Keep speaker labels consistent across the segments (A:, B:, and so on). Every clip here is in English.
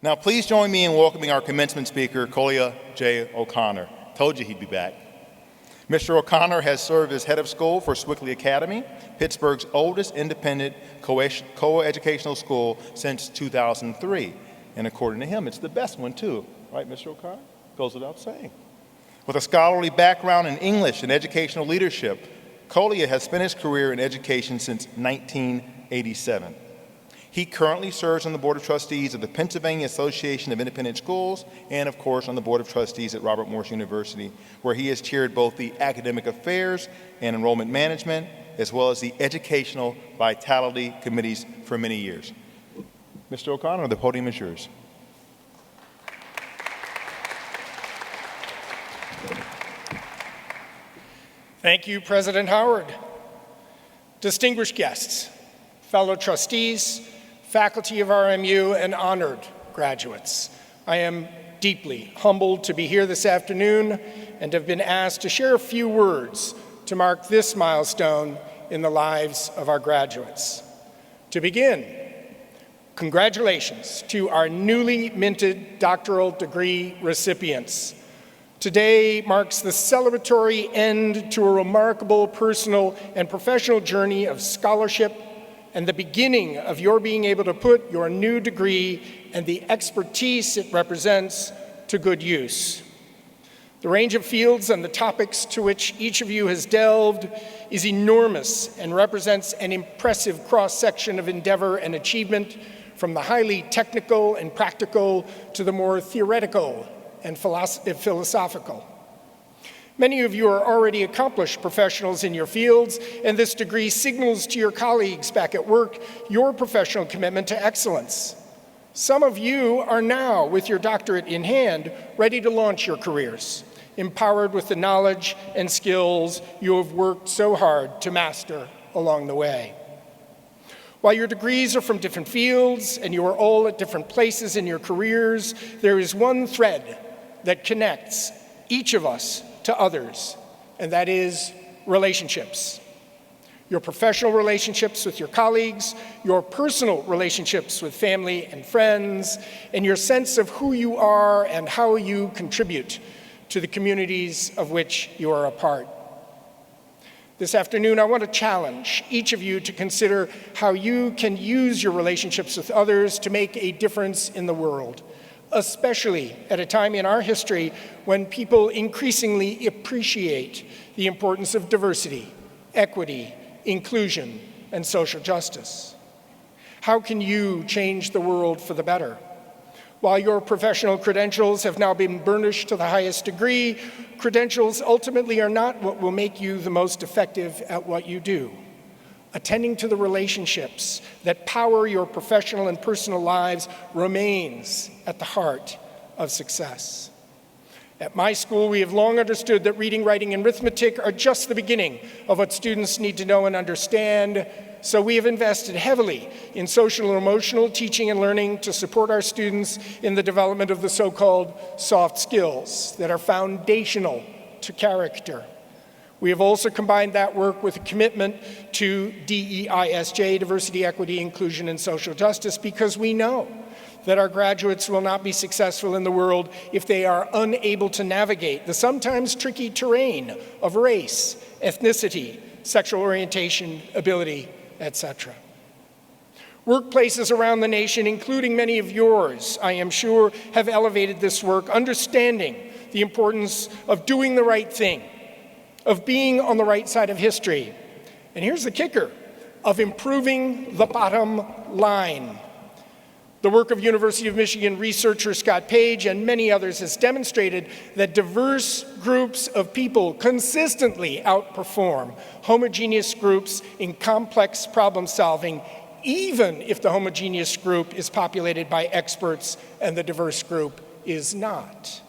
A: Now, please join me in welcoming our commencement speaker, Kolia J. O'Connor. Told you he'd be back. Mr. O'Connor has served as head of school for Swickley Academy, Pittsburgh's oldest independent co-educational school since 2003. And according to him, it's the best one too. Right, Mr. O'Connor? Goes without saying. With a scholarly background in English and educational leadership, Kolia has spent his career in education since 1987. He currently serves on the Board of Trustees of the Pennsylvania Association of Independent Schools and, of course, on the Board of Trustees at Robert Morris University, where he has chaired both the Academic Affairs and Enrollment Management, as well as the Educational Vitality Committees for many years. Mr. O'Connor, the podium is yours.
B: Thank you, President Howard. Distinguished guests, fellow trustees, faculty of RMU, and honored graduates, I am deeply humbled to be here this afternoon and have been asked to share a few words to mark this milestone in the lives of our graduates. To begin, congratulations to our newly minted doctoral degree recipients. Today marks the celebratory end to a remarkable personal and professional journey of scholarship and the beginning of your being able to put your new degree and the expertise it represents to good use. The range of fields and the topics to which each of you has delved is enormous and represents an impressive cross-section of endeavor and achievement, from the highly technical and practical to the more theoretical and philosophical. Many of you are already accomplished professionals in your fields, and this degree signals to your colleagues back at work your professional commitment to excellence. Some of you are now, with your doctorate in hand, ready to launch your careers, empowered with the knowledge and skills you have worked so hard to master along the way. While your degrees are from different fields and you are all at different places in your careers, there is one thread that connects each of us to others, and that is relationships. Your professional relationships with your colleagues, your personal relationships with family and friends, and your sense of who you are and how you contribute to the communities of which you are a part. This afternoon, I want to challenge each of you to consider how you can use your relationships with others to make a difference in the world, especially at a time in our history when people increasingly appreciate the importance of diversity, equity, inclusion, and social justice. How can you change the world for the better? While your professional credentials have now been burnished to the highest degree, credentials ultimately are not what will make you the most effective at what you do. Attending to the relationships that power your professional and personal lives remains at the heart of success. At my school, we have long understood that reading, writing, and arithmetic are just the beginning of what students need to know and understand, so we have invested heavily in social and emotional teaching and learning to support our students in the development of the so-called soft skills that are foundational to character. We have also combined that work with a commitment to DEISJ, diversity, equity, inclusion, and social justice, because we know that our graduates will not be successful in the world if they are unable to navigate the sometimes tricky terrain of race, ethnicity, sexual orientation, ability, etc. Workplaces around the nation, including many of yours, I am sure, have elevated this work, understanding the importance of doing the right thing, of being on the right side of history. And here's the kicker, of improving the bottom line. The work of University of Michigan researcher Scott Page and many others has demonstrated that diverse groups of people consistently outperform homogeneous groups in complex problem solving, even if the homogeneous group is populated by experts and the diverse group is not.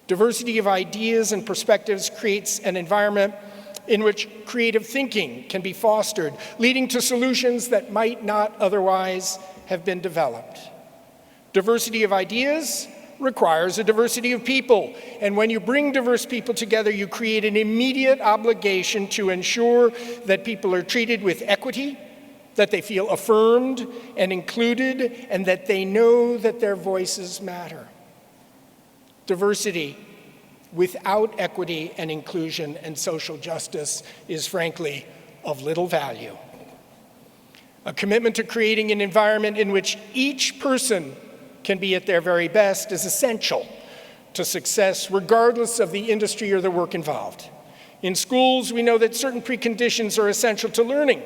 B: Diversity of ideas and perspectives creates an environment in which creative thinking can be fostered, leading to solutions that might not otherwise have been developed. Diversity of ideas requires a diversity of people, and when you bring diverse people together, you create an immediate obligation to ensure that people are treated with equity, that they feel affirmed and included, and that they know that their voices matter. Diversity without equity and inclusion and social justice is frankly of little value. A commitment to creating an environment in which each person can be at their very best is essential to success, regardless of the industry or the work involved. In schools, we know that certain preconditions are essential to learning.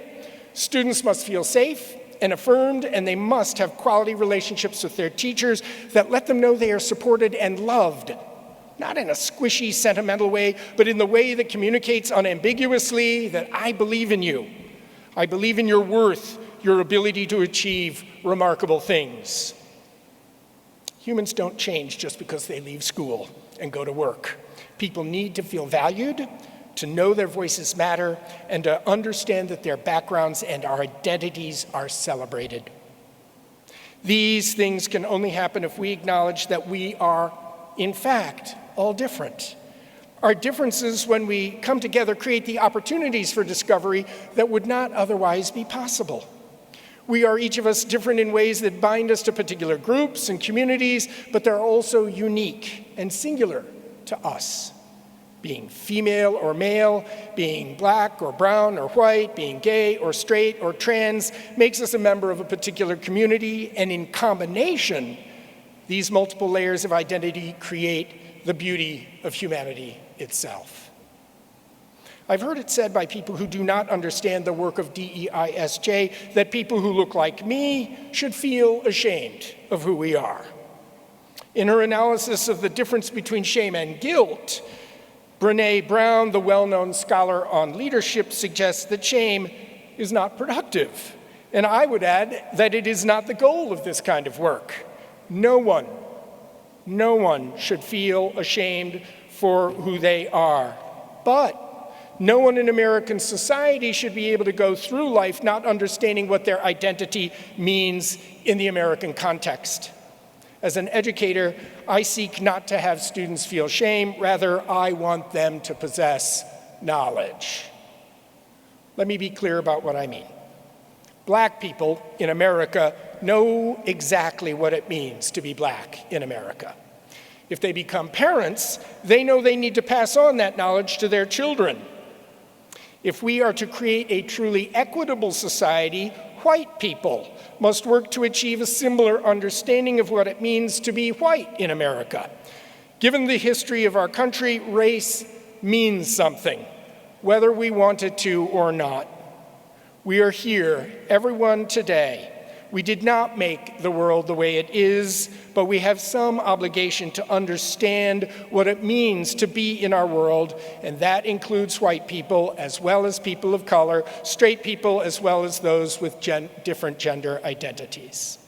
B: Students must feel safe and affirmed, and they must have quality relationships with their teachers that let them know they are supported and loved, not in a squishy, sentimental way, but in the way that communicates unambiguously that I believe in you. I believe in your worth, your ability to achieve remarkable things. Humans don't change just because they leave school and go to work. People need to feel valued, to know their voices matter, and to understand that their backgrounds and our identities are celebrated. These things can only happen if we acknowledge that we are, in fact, all different. Our differences, when we come together, create the opportunities for discovery that would not otherwise be possible. We are each of us different in ways that bind us to particular groups and communities, but they're also unique and singular to us. Being female or male, being black or brown or white, being gay or straight or trans makes us a member of a particular community, and in combination, these multiple layers of identity create the beauty of humanity itself. I've heard it said by people who do not understand the work of DEISJ that people who look like me should feel ashamed of who we are. In her analysis of the difference between shame and guilt, Brené Brown, the well-known scholar on leadership, suggests that shame is not productive. And I would add that it is not the goal of this kind of work. No one should feel ashamed for who they are. But no one in American society should be able to go through life not understanding what their identity means in the American context. As an educator, I seek not to have students feel shame. Rather, I want them to possess knowledge. Let me be clear about what I mean. Black people in America know exactly what it means to be black in America. If they become parents, they know they need to pass on that knowledge to their children. If we are to create a truly equitable society, white people must work to achieve a similar understanding of what it means to be white in America. Given the history of our country, race means something, whether we want it to or not. We are here, everyone today. We did not make the world the way it is, but we have some obligation to understand what it means to be in our world, and that includes white people as well as people of color, straight people as well as those with different gender identities.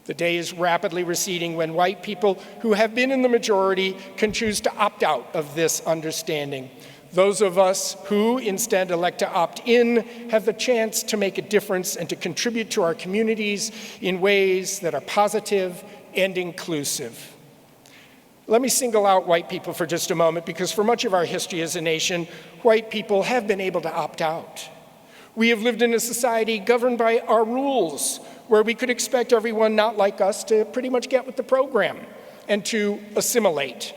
B: The day is rapidly receding when white people who have been in the majority can choose to opt out of this understanding. Those of us who instead elect to opt in have the chance to make a difference and to contribute to our communities in ways that are positive and inclusive. Let me single out white people for just a moment, because for much of our history as a nation, white people have been able to opt out. We have lived in a society governed by our rules, where we could expect everyone not like us to pretty much get with the program and to assimilate.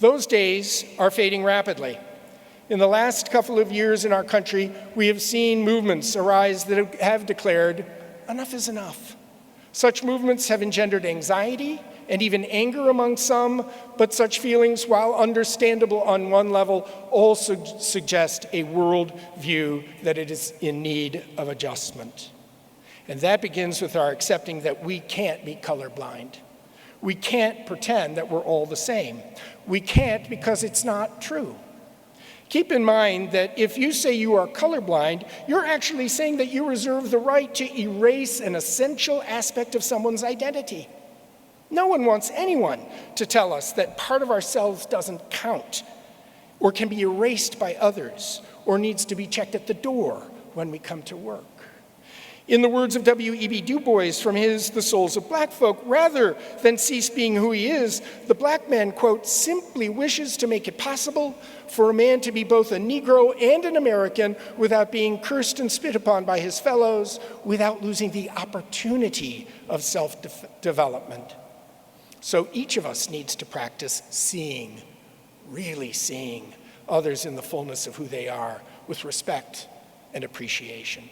B: Those days are fading rapidly. In the last couple of years in our country, we have seen movements arise that have declared, enough is enough. Such movements have engendered anxiety and even anger among some, but such feelings, while understandable on one level, also suggest a world view that it is in need of adjustment. And that begins with our accepting that we can't be colorblind. We can't pretend that we're all the same. We can't, because it's not true. Keep in mind that if you say you are colorblind, you're actually saying that you reserve the right to erase an essential aspect of someone's identity. No one wants anyone to tell us that part of ourselves doesn't count, or can be erased by others, or needs to be checked at the door when we come to work. In the words of W.E.B. Du Bois from his The Souls of Black Folk, rather than cease being who he is, the black man, quote, simply wishes to make it possible for a man to be both a Negro and an American without being cursed and spit upon by his fellows, without losing the opportunity of self-development. So each of us needs to practice seeing, really seeing others in the fullness of who they are, with respect and appreciation.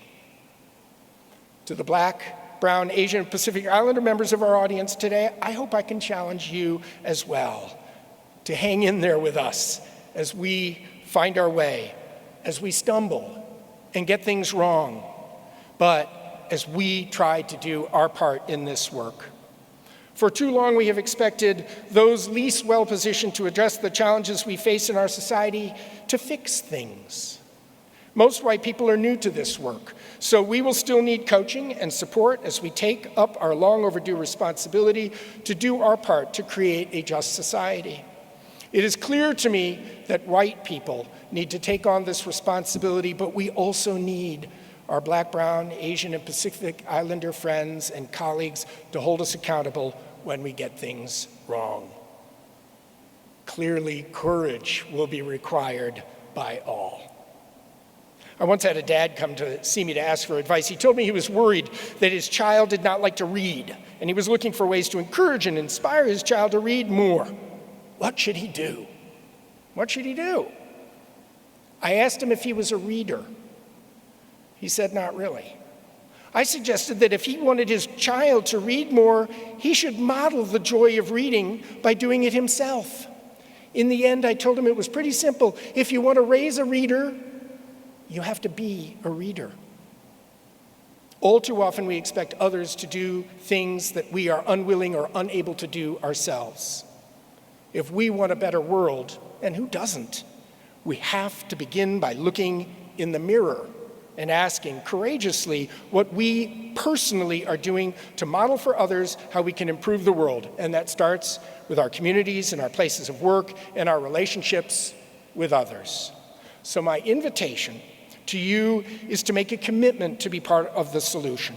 B: To the Black, Brown, Asian, and Pacific Islander members of our audience today, I hope I can challenge you as well to hang in there with us as we find our way, as we stumble and get things wrong, but as we try to do our part in this work. For too long, we have expected those least well-positioned to address the challenges we face in our society to fix things. Most white people are new to this work, so we will still need coaching and support as we take up our long overdue responsibility to do our part to create a just society. It is clear to me that white people need to take on this responsibility, but we also need our Black, Brown, Asian, and Pacific Islander friends and colleagues to hold us accountable when we get things wrong. Clearly, courage will be required by all. I once had a dad come to see me to ask for advice. He told me he was worried that his child did not like to read, and he was looking for ways to encourage and inspire his child to read more. What should he do? What should he do? I asked him if he was a reader. He said, not really. I suggested that if he wanted his child to read more, he should model the joy of reading by doing it himself. In the end, I told him it was pretty simple. If you want to raise a reader, you have to be a reader. All too often, we expect others to do things that we are unwilling or unable to do ourselves. If we want a better world, and who doesn't, we have to begin by looking in the mirror and asking courageously what we personally are doing to model for others how we can improve the world. And that starts with our communities and our places of work and our relationships with others. So my invitation to you is to make a commitment to be part of the solution.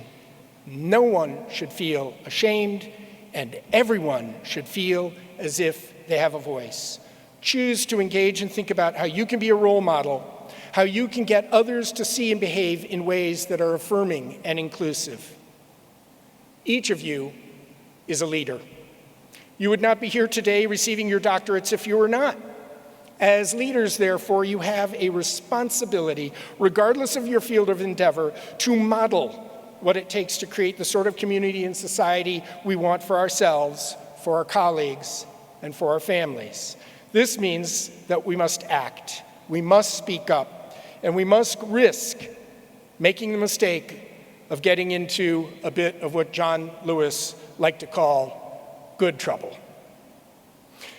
B: No one should feel ashamed, and everyone should feel as if they have a voice. Choose to engage and think about how you can be a role model, how you can get others to see and behave in ways that are affirming and inclusive. Each of you is a leader. You would not be here today receiving your doctorates if you were not. As leaders, therefore, you have a responsibility, regardless of your field of endeavor, to model what it takes to create the sort of community and society we want for ourselves, for our colleagues, and for our families. This means that we must act, we must speak up, and we must risk making the mistake of getting into a bit of what John Lewis liked to call good trouble.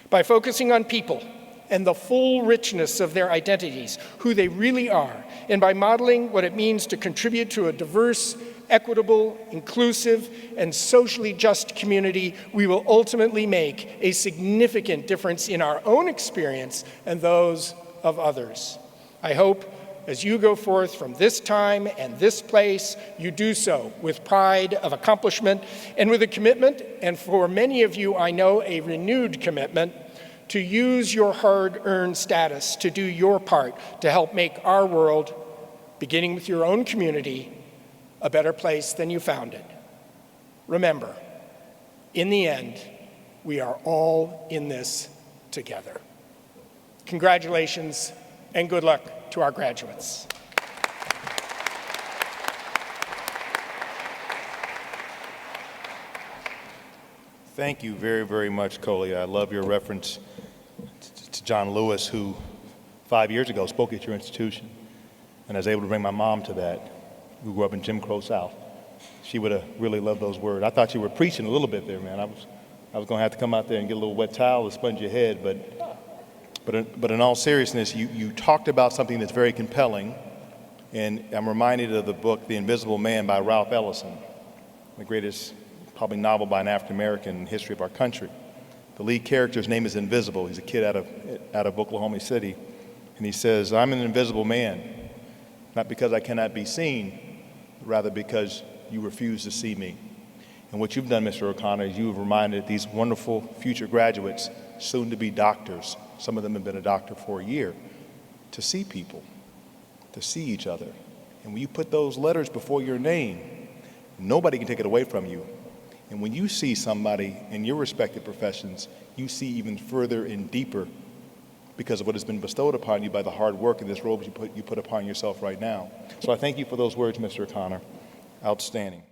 B: By focusing on people and the full richness of their identities, who they really are, and by modeling what it means to contribute to a diverse, equitable, inclusive, and socially just community, we will ultimately make a significant difference in our own experience and those of others. I hope as you go forth from this time and this place, you do so with pride of accomplishment and with a commitment, and for many of you I know a renewed commitment, to use your hard-earned status to do your part to help make our world, beginning with your own community, a better place than you found it. Remember, in the end, we are all in this together. Congratulations and good luck to our graduates.
A: Thank you very, very much, Kolia. I love your reference to John Lewis, who 5 years ago spoke at your institution, and I was able to bring my mom to that. We grew up in Jim Crow South. She would have really loved those words. I thought you were preaching a little bit there, man. I was going to have to come out there and get a little wet towel to sponge your head, but in all seriousness, you talked about something that's very compelling, and I'm reminded of the book The Invisible Man by Ralph Ellison, the greatest probably novel by an African American in the history of our country. The lead character's name is Invisible. He's a kid out of Oklahoma City, and he says, "I'm an invisible man, not because I cannot be seen, rather because you refuse to see me. And what you've done, Mr. O'Connor, is you've reminded these wonderful future graduates, soon to be doctors, some of them have been a doctor for a year, to see people, to see each other. And when you put those letters before your name, nobody can take it away from you. And when you see somebody in your respective professions, you see even further and deeper because of what has been bestowed upon you by the hard work in this role you put upon yourself right now. So I thank you for those words, Mr. O'Connor. Outstanding.